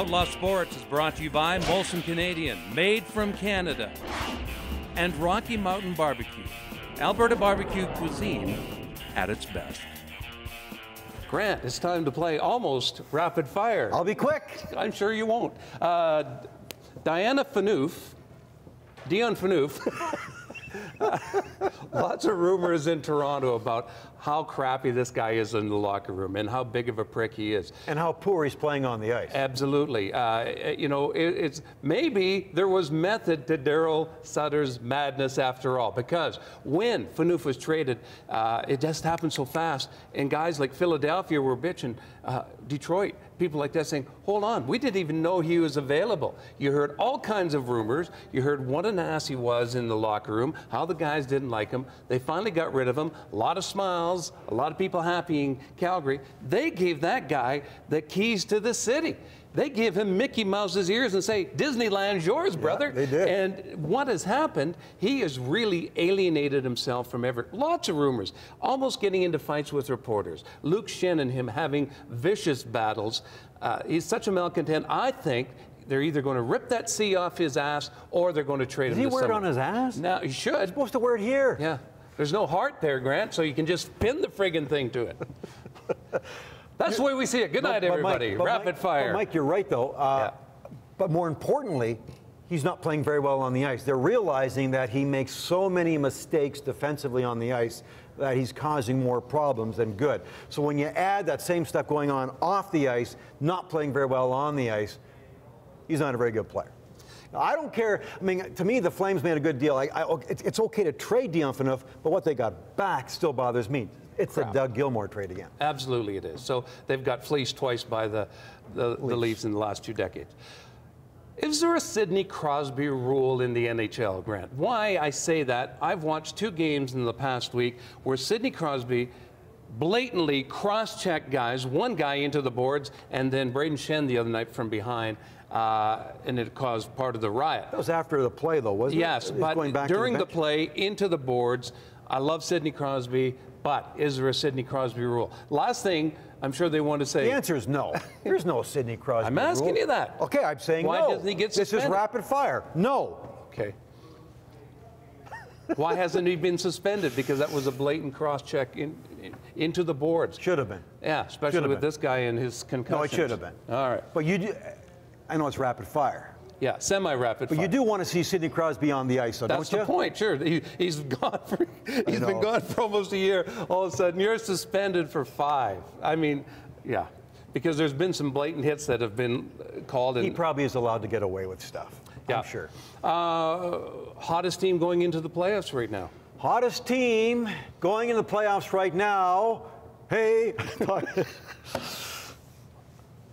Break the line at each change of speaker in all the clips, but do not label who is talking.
Outlaw Sports is brought to you by Molson Canadian, made from Canada, and Rocky Mountain Barbecue, Alberta barbecue cuisine at its best. Grant, it's time to play almost rapid fire.
I'll be quick.
I'm sure you won't. Dion Phaneuf. Lots of rumors in Toronto about how crappy this guy is in the locker room and how big of a prick he is.
And how poor he's playing on the ice.
Absolutely. You know, it's maybe there was method to Daryl Sutter's madness after all, because when Phaneuf was traded, it just happened so fast, and guys like Philadelphia were bitching. Detroit, people like that saying, hold on, we didn't even know he was available. You heard all kinds of rumors. You heard what an ass he was in the locker room, how the guys didn't like him. They finally got rid of him. A lot of smiles, a lot of people happy in Calgary. They gave that guy the keys to the city. They give him Mickey Mouse's ears and say, Disneyland's yours, brother.
Yeah, they did.
And what has happened, he has really alienated himself from lots of rumors, almost getting into fights with reporters. Luke Shen and him having vicious battles. He's such a malcontent. I think they're either going to rip that C off his ass or they're going to trade him to
Does he wear it
someone.
on his ass?
No, he should.
He's supposed to wear it here.
Yeah. There's no heart there, Grant, so you can just pin the friggin' thing to it. That's the way we see it. Good night, everybody. Rapid fire.
Mike, you're right, though. But more importantly, he's not playing very well on the ice. They're realizing that he makes so many mistakes defensively on the ice that he's causing more problems than good. So when you add that same stuff going on off the ice, not playing very well on the ice, he's not a very good player. Now, I don't care. I mean, to me, the Flames made a good deal. It's okay to trade Dion Phaneuf, but what they got back still bothers me. It's a Doug Gilmour trade again.
Absolutely it is. So they've got fleeced twice by the Leafs in the last 2 decades. Is there a Sidney Crosby rule in the NHL, Grant? Why I say that, I've watched 2 games in the past week where Sidney Crosby blatantly cross-checked guys, one guy into the boards, and then Braden Shen the other night from behind, and it caused part of the riot.
That was after the play, though, wasn't it?
Yes, but during the play, into the boards, I love Sidney Crosby, but is there a Sidney Crosby rule? Last thing, I'm sure they want to say.
The answer is no. There's no Sidney Crosby
I'm asking
rule.
you that.
Okay, I'm saying
Why
no.
doesn't he get suspended?
This is rapid fire. No.
Okay. Why hasn't he been suspended? Because that was a blatant cross-check into the boards.
Should have been.
Yeah, especially with this guy and his concussions.
No, it should have been.
All right.
But you do, I know it's rapid fire.
Yeah, semi-rapid fire.
But you do want to see Sidney Crosby on the ice, though, don't you?
That's the point, sure. He's gone for, he's been gone for almost a year. All of a sudden, you're suspended for 5. I mean, yeah, because there's been some blatant hits that have been called.
He probably is allowed to get away with stuff, I'm sure.
Hottest team going into the playoffs right now?
Hottest team going into the playoffs right now. Hey.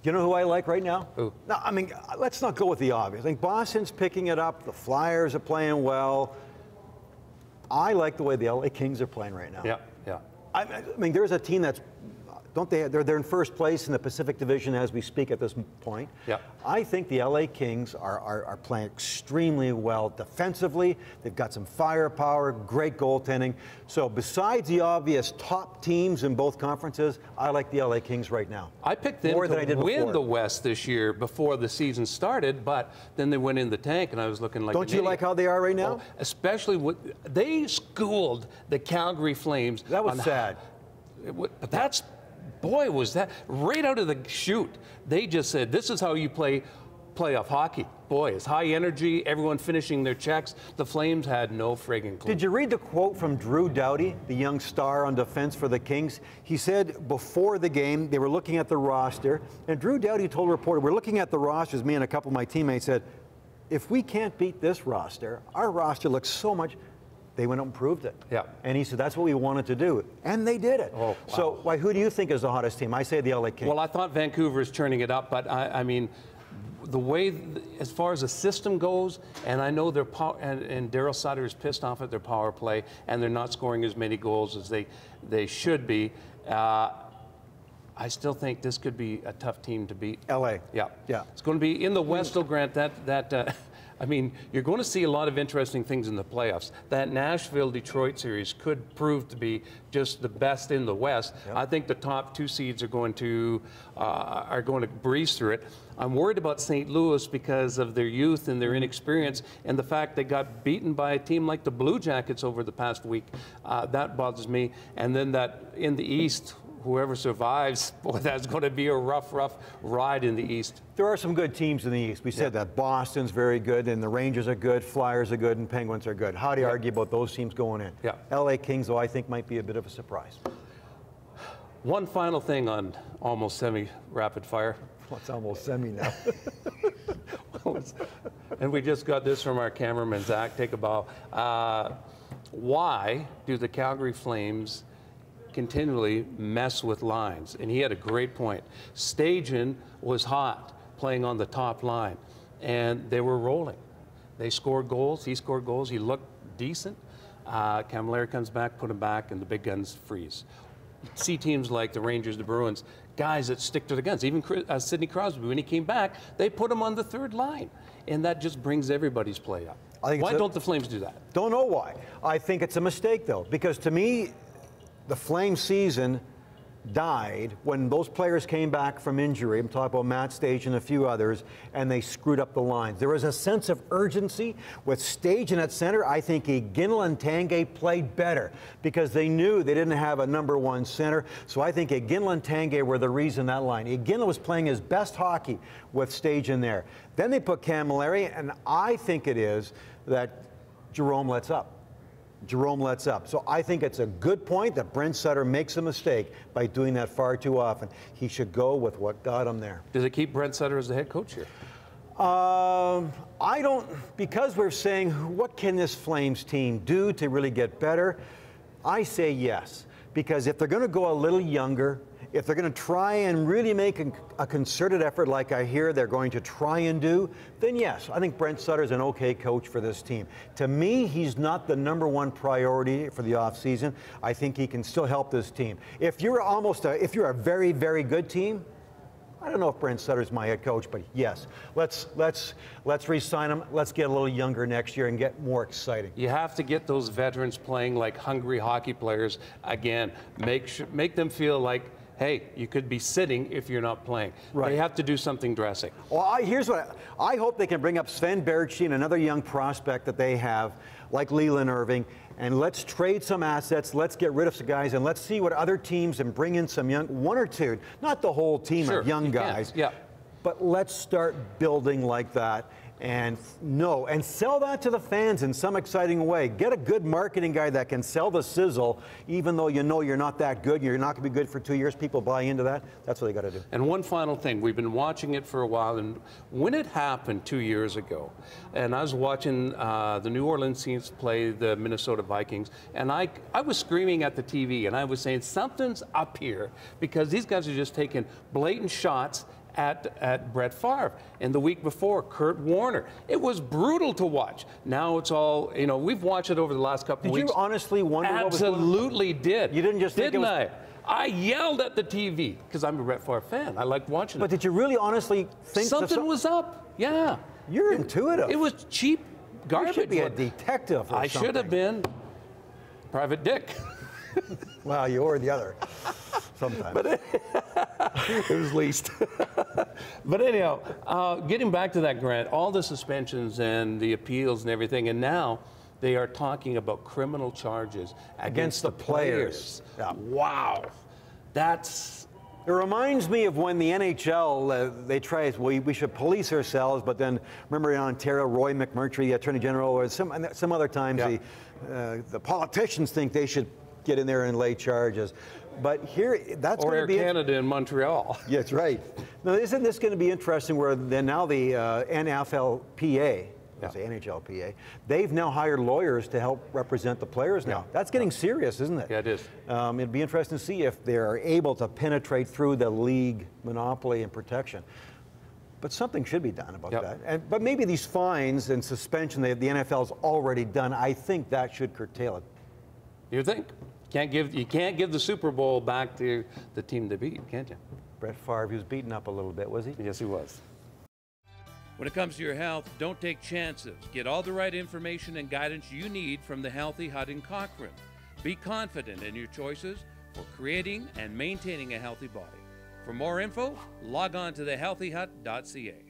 You know who I like right now?
Who?
No, I mean, let's not go with the obvious. I think Boston's picking it up. The Flyers are playing well. I like the way the LA Kings are playing right now.
Yeah, yeah.
I mean, there's a team that's, they're in first place in the Pacific Division as we speak at this point.
Yeah.
I think the LA Kings are playing extremely well defensively. They've got some firepower, great goaltending. So besides the obvious top teams in both conferences, I like the LA Kings right now.
I picked them to win the West this year before the season started, but then they went in the tank, and I was looking like
Don't you like how they are right now?
Oh, especially they schooled the Calgary Flames.
That was sad.
But that's... Boy, was that right out of the chute. They just said, this is how you play playoff hockey. Boy, it's high energy, everyone finishing their checks. The Flames had no friggin' clue.
Did you read the quote from Drew Doughty, the young star on defense for the Kings? He said before the game, they were looking at the roster, and Drew Doughty told a reporter, we're looking at the rosters, me and a couple of my teammates said, if we can't beat this roster, our roster looks so much. They went up and proved it.
Yeah.
And he said, that's what we wanted to do. And they did it.
Oh, wow.
So, who do you think is the hottest team? I say the LA Kings.
Well, I thought Vancouver is turning it up, but I mean, the way, as far as the system goes, and I know their power, and Daryl Sutter is pissed off at their power play, and they're not scoring as many goals as they should be. I still think this could be a tough team to beat.
LA.
Yeah.
Yeah.
It's going to be in the West, though, Grant, I mean, you're going to see a lot of interesting things in the playoffs. That Nashville-Detroit series could prove to be just the best in the West. Yep. I think the top 2 seeds are going to breeze through it. I'm worried about St. Louis because of their youth and their inexperience and the fact they got beaten by a team like the Blue Jackets over the past week. That bothers me. And then that in the East, whoever survives, boy, that's going to be a rough ride in the East.
There are some good teams in the East. We said that Boston's very good, and the Rangers are good, Flyers are good, and Penguins are good. How do you argue about those teams going in?
Yeah.
LA Kings, though, I think might be a bit of a surprise.
One final thing on almost semi-rapid fire.
Well, it's almost semi now.
And we just got this from our cameraman, Zach. Take a bow. Why do the Calgary Flames continually mess with lines? And he had a great point. Stajan was hot playing on the top line, and they were rolling. They scored goals. He scored goals. He looked decent. Camilleri comes back, put him back, and the big guns freeze. See teams like the Rangers, the Bruins, guys that stick to the guns. Even Sidney Crosby, when he came back, they put him on the third line. And that just brings everybody's play up. Why don't the Flames do that? Don't
know why. I think it's a mistake, though, because to me, the Flames season died when those players came back from injury. I'm talking about Matt Stajan and a few others, and they screwed up the lines. There was a sense of urgency with Stajan at center. I think Iginla and Tanguay played better because they knew they didn't have a #1 center. So I think Iginla and Tanguay were the reason that line. Iginla was playing his best hockey with Stajan there. Then they put Camilleri, and I think it is that Jerome lets up. Jerome lets up. So I think it's a good point that Brent Sutter makes a mistake by doing that far too often. He should go with what got him there.
Does it keep Brent Sutter as the head coach here?
I don't, because we're saying, what can this Flames team do to really get better? I say yes. Because if they're going to go a little younger, if they're going to try and really make a concerted effort like I hear they're going to try and do, then yes, I think Brent Sutter's an okay coach for this team. To me, he's not the #1 priority for the offseason. I think he can still help this team. If you're a very, very good team, I don't know if Brent Sutter's my head coach, but yes, let's re-sign him. Let's get a little younger next year and get more exciting.
You have to get those veterans playing like hungry hockey players again. Make them feel like, hey, you could be sitting if you're not playing. Right. They have to do something drastic.
Well, here's what I hope they can bring up Sven Berchi and another young prospect that they have, like Leland Irving, and let's trade some assets. Let's get rid of some guys, and let's see what other teams and bring in some young, one or two, not the whole team of young guys.
Yeah.
But let's start building like that. And sell that to the fans in some exciting way. Get a good marketing guy that can sell the sizzle, even though you know you're not that good, you're not going to be good for 2 years. People buy into that. That's what they got to do.
And one final thing, we've been watching it for a while, and when it happened 2 years ago, and I was watching the New Orleans Saints play the Minnesota Vikings, and I was screaming at the TV, and I was saying something's up here because these guys are just taking blatant shots at Brett Favre. And the week before, Kurt Warner. It was brutal to watch. Now it's all, we've watched it over the last couple of weeks.
Did you honestly wonder what was going on?
Absolutely did.
You didn't just think
Didn't I? I yelled at the TV because I'm a Brett Favre fan. I like watching it.
But did you really honestly think
something was up? Yeah.
You're intuitive.
It was cheap garbage.
You should be a detective or something.
I should have been Private Dick.
Well, you were the other sometimes.
But it was least. But anyhow, getting back to that, Grant, all the suspensions and the appeals and everything, and now they are talking about criminal charges against the players.
Yeah.
Wow. It
reminds me of when the NHL, they try, we should police ourselves, but then remember in Ontario, Roy McMurtry, the Attorney General, or some other times the politicians think they should get in there and lay charges. But here, that's going to be...
Or Air Canada in Montreal.
Yeah, that's right. Now, isn't this going to be interesting where then now the NFLPA, the NHLPA, they've now hired lawyers to help represent the players now. That's getting serious, isn't it?
Yeah, it is.
It'd be interesting to see if they're able to penetrate through the league monopoly and protection. But something should be done about that. But maybe these fines and suspension the NFL's already done, I think that should curtail it.
You think? You can't give the Super Bowl back to the team they beat, can't you?
Brett Favre, he was beaten up a little bit, was he?
Yes, he was.
When it comes to your health, don't take chances. Get all the right information and guidance you need from the Healthy Hut in Cochrane. Be confident in your choices for creating and maintaining a healthy body. For more info, log on to thehealthyhut.ca.